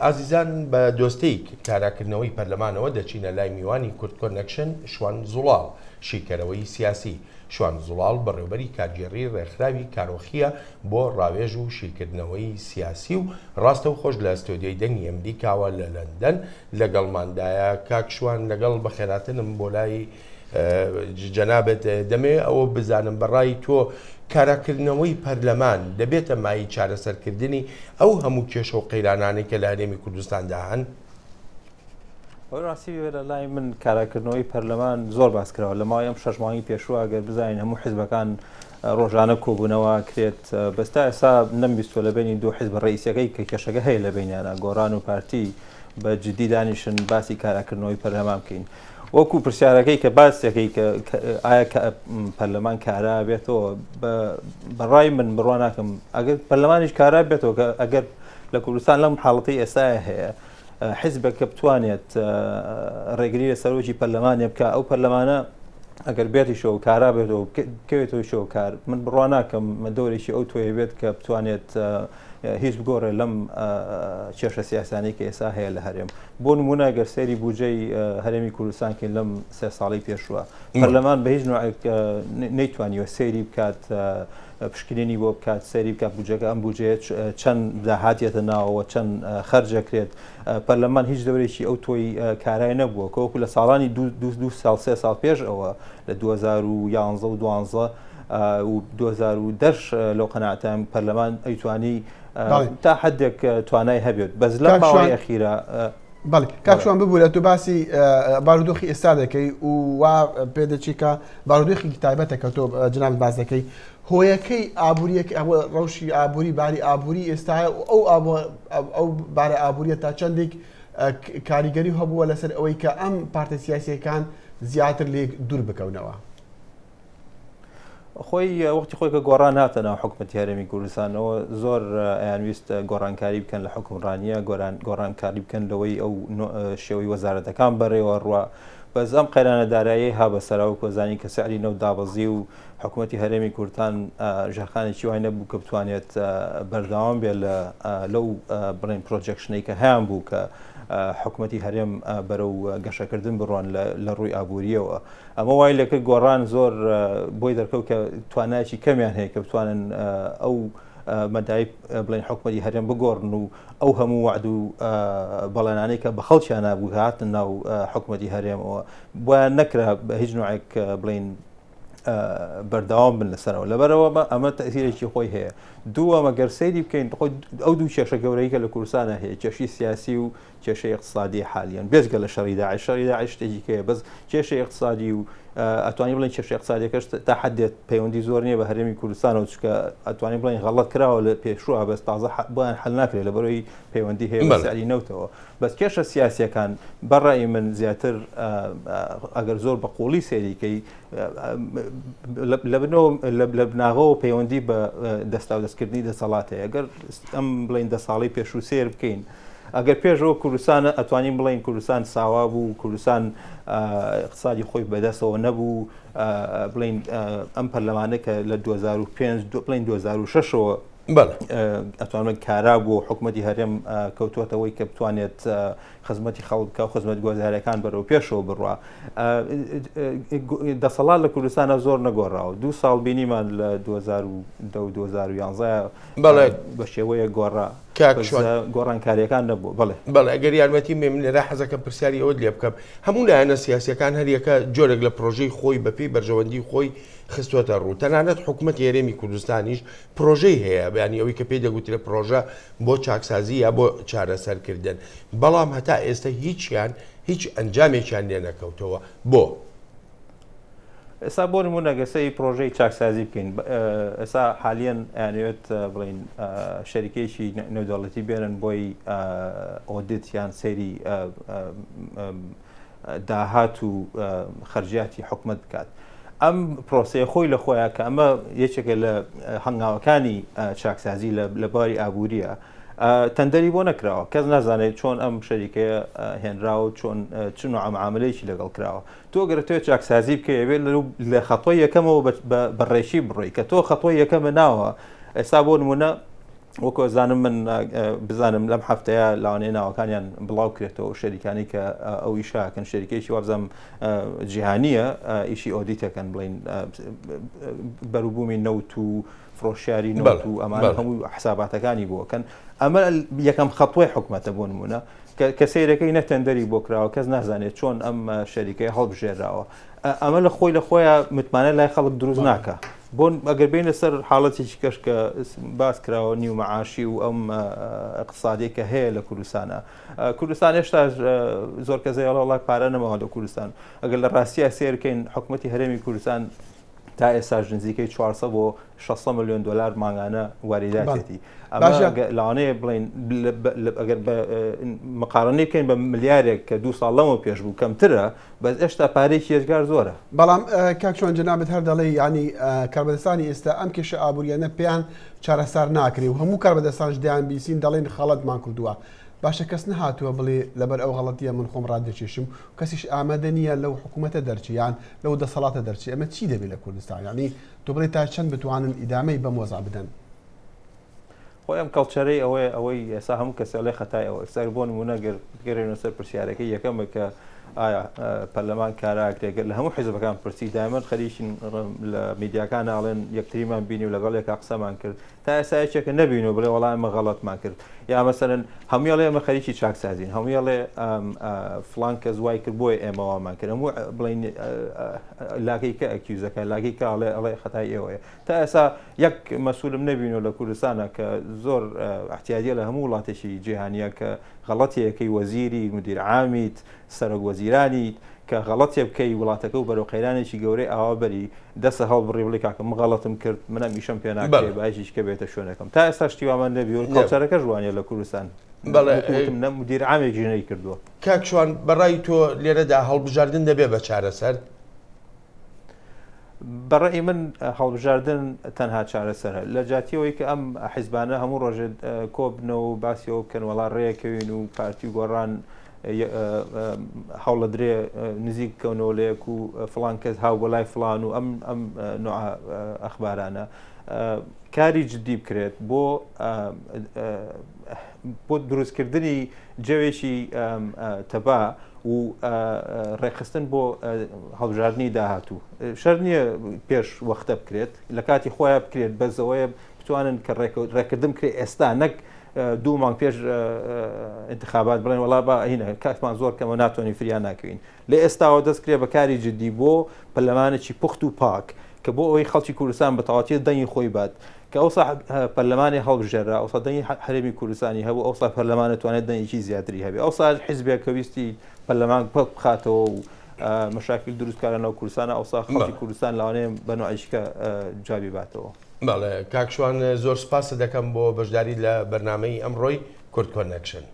ئازیزان بە دۆستەی کاراکردنەوەی پەرلەمانەوە دەچینە لای میوانی کورد کۆنەکشن شوان زوڵاڵ شیکەرەوەی سیاسی. شوان زوڵاڵ بەڕێوەبەری کارگێڕی ڕێکخراوی کارۆخیە بۆ ڕاوێژ و شیکردنەوەی سیاسی و ڕاستە و خۆش لە ئەستۆدیۆی دەنگی ئەمریکاوە لە لەندەن لەگەڵماندایە. کاک شوان لەگەڵ بەخێراتنم بۆ لای جەنابەت دەمێ ئەوە بزانم بەڕای تۆ کاراکردنەوەی پەرلەمان دەبێتە مای چارەسەرکردنی ئەو هەموو کێشە و قەیرانانەی کە لە هەرێمی کوردستاندا هەن؟ ڕاستی لە لای من کاراکردنەوەی پەرلەمان زۆر باس کراوە لە ماوەی ئەم 6 مانگی پێشوە گەر بزانین هەموو حیزبەکان ڕۆژانە کۆبوونەوە کرێت بەستا ئێستا نەمبیستۆ لە بینی دوو حیزب ڕئیسیەکەی کە کێشەکە هەیە لە بینیانە گۆڕان و پارتی بە جددی دانیشن باسی کاراکردنەوەی پەرلەمان بکەین. وەکو پرسیارەکەی کە باسیەکەی کە ئایا پەرلەمان کارا بێتەوە بەڕای من بڕوا ناکەم ئەگەر پەرلەمانیش کارا بێتەوە کە ئەگەر لە کوردستان لەم حاڵەتی ئێستاە هەیە حیزبێکە بتوانێت ڕێگری لە سەرۆکی پەرلەمانێ بکە ئەو پەرلەمانە ئەگەر بێتیشەوە کارا بێتەوە بکەوێتەوە شەوە کار من بڕوا ناکەم دەورێکی ئەو توێ بێت کە بتوانێت هیچ بگۆڕێ لەم کێشە سیاسانی کە ئێستا هەیە لە هەرێم. بۆ نمونە گەر سەیری بودجەی هەرێمی کوردستانکەین لەم 3 ساڵی پێشووە پەرلەمان بە هیچ نوع نەیتوانیوە سەیری بکات پشکنینی بۆ بکات سەیری بکات بودجەکە ئەم بودجەیە چەند داهاتێتە ناوەوە چەند خەرجەکرێت. پەرلەمان هیچ دەورێکی ئەو تۆی کارای نەبووە کۆکو لە ساڵانی 2 سال 3 ساڵ پێش ئەوە لە 2011 و 2012 و 2010 لەو قەناعەتەم پەرلەمان ئەیتوانی تا حدێک توانای هەبێت بەس لە ماوەی ئەخیرە. بەڵێ کاکشوان ببوو لە تو باسی بارودۆخی ئێستا دەکەی و وا پێدەچی کە بارودۆخی تایبەتە کە تۆ جناب باز دەکەی هۆیەکەی ئابوووریەکە ڕەوشی ئابووری باری ئابووری ئێستاە ئەو بارە ئابووریە تا چەندێک کاریگەری هەبووە لەسەر ئەوەی کە ئەم پارتە سیاسیەکان زیاتر لێ دوور بکەونەوە. خۆی وەختی خۆی کە گۆڕان هاتە ناو حکوومەتی هەرێمی کوردستانەوە زۆر ئەیانویست گۆڕانکاری بکەن لە حکومڕانیە گۆڕانکاری بکەن لەوەی ئەو شێوەی وەزارەتەکان بەڕێوە ڕوا بەس ئەم قەیرانە دارایی ها بەسەرەوە کۆزانی کە سەعری نەو دابەزی و حکوومەتی هەرێمی کوردستان ژەرخانێکی وای نەبوو کە بتوانێت بەردەوام بێت لەو بڵێن پرۆجەکشنەی کە هەیان بوو کە حکوومەتی هەرێم بەرەو گەشەکردن بڕوان لە ڕووی ئابوووریەوە. ئەمە وای لەکرد گۆڕان زۆر بۆی دەرکەوت کە توانایکی کەمیان هەیە کە بتوانن ئەو مەدای بڵێن حکوومەتی هەرێم بگۆڕن و ئەو هەموو وعد و بەڵێنانەی کە بە خەڵکیان نابوو هاتن ناو حکوومەتی هەرێمەوە بۆیان نەکرا بە هیچ نوعێک بڵێن بەردەوام بن لەسەرەوە لەبەرەوە ئەمە تەئسیرێکی خۆی هەیە. دووەمە گەر سەیری بکەین ئەو دوو کێشە گەورەی کە لە کوردستانە هەیە کێشەی سیاسی و کێشەی اقتصادی حالیان بێجگە لە شەڕی داعش شتێکی کەیە بەس کێشەی اقتصادی و ئەتوانین بڵێن کێشەی اقتصادیەکەش تا حدێت پەیوەندی زۆر نییە بە هەرێمی کوردستانەوە چکە ئەتوانین بڵێن غەڵەت کراوە لە پێشووە بەس تازە بۆیان حل ناکرێت لە بەرەوەی پەیوەندی هەیە بەسەری نەوتەوە. بەس کێشە سیاسیەکان بەڕای من زیاتر ئەگەر زۆر بە قوڵی سێریکەی لە بناغەوە پەیوەندی بە دەستا و دەستکردنی دەسەڵاتەیە ئەگەر ئەم بڵێن 10 ساڵی پێشوو سێر بکەین ئەگەر پێشەوە کوردستانە ئەتوانین بڵێن کوردستان ساوا بوو کوردستان اقتصادی خۆی بەدەستەوە نەبوو بڵێن ئەم پەرلەمانە کە لە 2005 بڵێن 2006ەوە ئەتوانێت کارا بوو حکوومەتی هەرێم کەوتوەتەوەی کە بتوانێت خزمەتی خەڵکە و خزمەت گۆزارەکان بەرەو پێشەوە بڕوا. دەسەڵات لە کوردستانە زۆر نەگۆڕاوە 2 ساڵ بینیمان لە 2011 بە شێوەیە گۆڕا گۆڕانکاریەکان نەبوو. بەڵێ ئەگەر یارمەتی مێ من لێرە حەزەکەم پرسیاری ئەوە لێ بکەم هەموو لایەنە سیاسیەکان هەریەکە جۆرێک لە پرۆژەی خۆی بەپێی بەرژەوەندی خۆی خستوەتە ڕوو تەنانەت حکوومەتی هەرێمی کوردستانیش پرۆژەی هەیە بەیانی ئەوەی کە پێی دەگوترێ پرۆژە بۆ چاکسازی یا بۆ چارەسەرکردن بەڵام هەتا ئێستا هیچ ئەنجامێکیان لێ نەکەوتەوە. بۆ ئێستا بۆ نمونە گەسەی پرۆژەی چاکسازی بکەین ئێستا حالیان یانوێت بڵین شەریکێکی نێودەوڵەتی بێنن بۆی ئۆدیت یان سەیری داهات و خەرجیاتی حکوومەت بکات. ئەم پرۆسەیە خۆی لە خۆیان کە ئەمە یەکێکە لە هەنگاوەکانی چاکسازی لە باری ئابووریە تەندەری بۆ نەکراوە کەس نازانێت چۆن ئەم شەریکەیە هێنراوە چۆن عاملەیەکی لەگەڵ کراوە. تۆ گەرتوێت چاکسازی بکەوێت لە خەتۆی یەکەمەوە بەڕێشی بڕۆی کە تۆ خەتۆی یەکەمە ناوە ئێستا بۆ نمونە وەکو زانم من بزانم لەم هەفتەیە لاوانەیە ناوەکانیان بڵاو کرێتەوە شەریکانی کە ئەو ئیشاکەن شەریکێکی وابزەم جیهانیە ئیشی ئۆدیتەکەن بڵین بەروبوومی نەوت و فرۆشیاری نەوت و ئەمان هەموو حساباتەکانی بۆکەن ئەمە یەکەم خەتوی حکوومەتە بۆ نمونە کە سیرەکەی نەتەندەری بۆ کراوە کەس نازانێت چۆن ئەم شەریکەی هەڵبژێراوە ئەمە لە خۆی لە خۆیان متمانە لای خەڵک دروست ناکە بۆن ئەگەر بینە سەر حاڵەتێکی کەش کە باس کراوە نیو مەعاشی و ئەم اقتصادێکە هەیە لە کوردستانە کوردستان هێشتا زۆر کەسەی وڵای پارە نەماوە لە کوردستان ئەگەر لە ڕاستیە سێرکەین حکوومەتی هەرێمی کوردستان تا ئێستا نزیکەی 400 بۆ 600 ملیۆن دلار مانگانە واریداتێتی لاوانەیە بڵین ئەگەر مقارنەی بکەین بە ملیارێک کە 2 ساڵ لەمەوە پێش بوو کەمترە بەس ئێشتا پارێکی هێزگار زۆرە بەڵام کاکچۆن جەنابەت هەر دەڵێ ینی کاربەدەستانی ئێستا ئەم کێشە ئابوووریانە پێیان چارەسار ناکرێ و هەموو کاربەدەستانش دەیان بیسین دەڵێن خەڵەتمان کردووە باشە کەس نەهاتووە بڵێ لەبەر ئەو غەڵەتیە من خۆم ڕادەکێشم و کەسیش ئامادە نییە لەو حکوومەتە دەرچیان لەو دەسەڵاتە دەرچی ئەمە چی دەبێت لە کوردستان ینی تۆ بڵێ تا چەند بتوانن ئیدامەی بەم وەزا بدەن خۆی ئەم کەڵچەرەی ئەوەی ئێستا هەموو کەسە لێ خەتای ئەوە سەر بۆ نمونە گەرێنە سەر پرسیارەکەی یەکەمە کە ئایا پەرلەمان کاراکرێگەر لە هەموو حیزبەکان پرسی دایمەن خەریکین لە میدیاکان ناڵێن یەکتریمان بینی و لەگەڵ یەکا قسەمان کرد تا ئێستا یەکێکە نەبین و بڵێ وەڵام ئەمە غەڵەتمان کرد یا مەسەرەن هەموویڵێ ئەمە خەریکی چاکسازین هەموویڵێ فڵان کەس وای کرد بۆی ئێمەوامان کرد هەموو بڵین لاکەی کە ئەکیوزەکە لاکەی کە ئەڵێ خەتای ئێوەیە تا ئێستا یەک مەسوولم نەبین و لە کوردستانە کە زۆر احتیاجیە لە هەموو وڵاتێکی جیهانیە کە غەڵەتێکی وەزیری مدیر عامیت سەرۆک وەزیرانیت کە غەڵەتێ بکەی وڵاتەکە و بەرەو قەیرانێکی گەورەی ئاوابەری دەستە هەڵ بڕێ بڵێ کاکە من غەڵەتم کرد منم ئیشەم پێ ناکرێ بایشیش کە بێتە شوێنەکەم تا ئێستا شتیوامان نەبی و کەڵچەرەکە ژوانیە لە کوردستان مدیر عامێکی ژنەی کردووە کاکشوان بەڕای تۆ لێرەدا هەڵبژاردن دەبێ بە چارەسەر بەڕێی من هەڵبژاردن تەنها چارەسەرە لە جاتیەوەی کە ئەم حیزبانە هەموو ڕۆژێ کۆبنەوە و باسیەوە بکەن وەڵا ڕێیەکەوین و پارتی گۆڕان هەوڵە درێ نزیک بکەونەوە لەیەک و فڵان کەس هاو بە لای فڵان و ئەم نوع ئەخبارانە کاری جدی بکرێت بۆ دروستکردنی جەوێکی تەبا و ڕێخستن بۆ هەڵبژاردننی داهاتوو شەر نییە پێش وەختە بکرێت لە کاتی خۆیان بکرێت بەزەوەیە بتوانن کە ڕێکردن بکرێت ئێستا نەک 2 مانگ پێش انتخابات بڵێن وڵا بە هینە کاتمان زۆر کەمە ناتوانین فریان ناکەین لە ئێستاوە دەستکرێ بە کاری جدی بۆ پەرلەمانێکی پوخت و پاک کە بۆ ئەوەی خەڵکی کوردستان بە تەواوەتی دەنگی خۆی بات کە ئەوسا پەرلەمانی هەڵبژێرا ئەوسا دەنگی هەرێمی کوردستانی هەبوو ئەوسا پەرلەمانە توانێت دەنگێکی زیاتری هەبێ ئەوسا حیزبێک کە ویستی پەرلەمان بخاتەوە و مەشاکل دروستکارانەوە کوردستانە ئەوسا خەڵکی کوردستان لەوانەیە بە نوعیشکە جوابی باتەوە بەڵێ کاکشوان زۆر سپاس دەکەم بۆ بەشداری لە بەرنامەی ئەمڕۆی کورد کۆنەکشن